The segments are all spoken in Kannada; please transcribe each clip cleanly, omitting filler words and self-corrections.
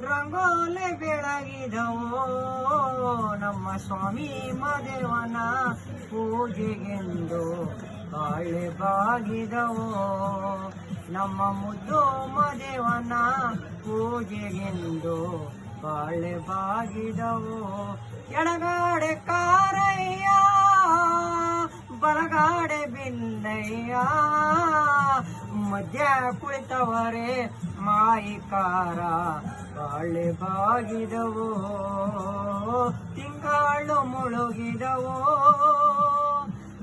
ರಂಗೋಲೆ ಬೆಳಗಿದವೋ ನಮ್ಮ ಸ್ವಾಮಿ ಮದೇವನ ಪೂಜೆಗೆಂದು ಬಾಳೆ ಬಾಗಿದವೋ ನಮ್ಮ ಮುದ್ದು ಮದೇವನ ಪೂಜೆಗೆಂದು ಬಾಳೆ ಬಾಗಿದವೋ ಎಡಗಾಡೆ ಕಾರಯ್ಯ ಬಲಗಾಡೆ ಬಿಲ್ಲಯ್ಯ ಮಧ್ಯ ಕುಳಿತವರೇ ಮಾಯಿಕಾರ ಬಾಳೆ ಬಾಗಿದವೋ ತಿಂಗಳು ಮುಳುಗಿದವೋ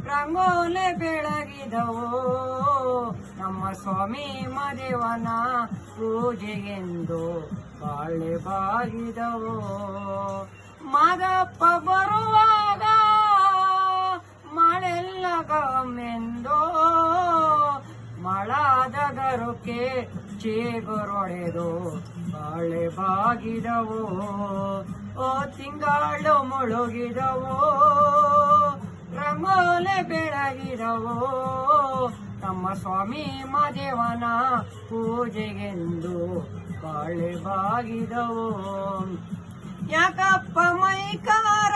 ರಂಗೋಲೆ ಬೆಳಗಿದವೋ ನಮ್ಮ ಸ್ವಾಮಿ ಮದೇವನ ಪೂಜೆಗೆಂದು ಬಾಳೆ ಬಾಗಿದವೋ ಮಾದಪ್ಪ ಬರುವಾಗ ಮಳೆಲ್ಲ ಗಮ್ಮೆಂದೋ ಮಳಾದ ಗರುಕೆ ಚೇಗೊರೊಡೆದು ಬಾಳೆ ಬಾಗಿದವೋ ಓ ತಿಂಗಳು ಮುಳುಗಿದವೋ ರಂಗೋಲೆ ಬೆಳಗಿದವೋ ನಮ್ಮ ಸ್ವಾಮಿ ಮದೇವನ ಪೂಜೆಗೆಂದು ಬಾಳೆ ಬಾಗಿದವೋ ಯಾಕಪ್ಪ ಮೈಕಾರ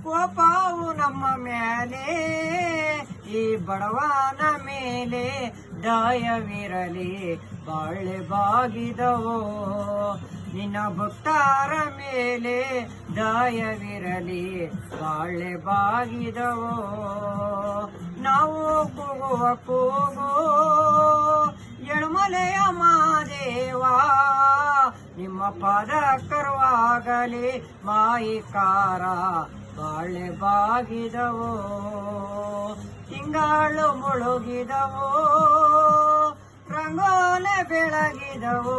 ಕೋಪವು ನಮ್ಮ ಮೇಲೆ ಈ ಬಡವನ ಮೇಲೆ ದಯವಿರಲಿ ಬಾಳೆ ಬಾಗಿದವೋ ನಿನ್ನ ಭಕ್ತರ ಮೇಲೆ ದಯವಿರಲಿ ಬಾಳೆ ಬಾಗಿದವೋ ನಾವು ಕೂಗುವ ಕೂಗು ಎಳುಮಲೆಯ ಮಾದೇವ ನಿಮ್ಮ ಪಾದ ಕರುವಾಗಲಿ ಮಾಯಿಕಾರ ಬಾಳೆ ಬಾಗಿದವೋ ತಿಂಗಳು ಮುಳುಗಿದವೋ ರಂಗೋಲೆ ಬೆಳಗಿದವೋ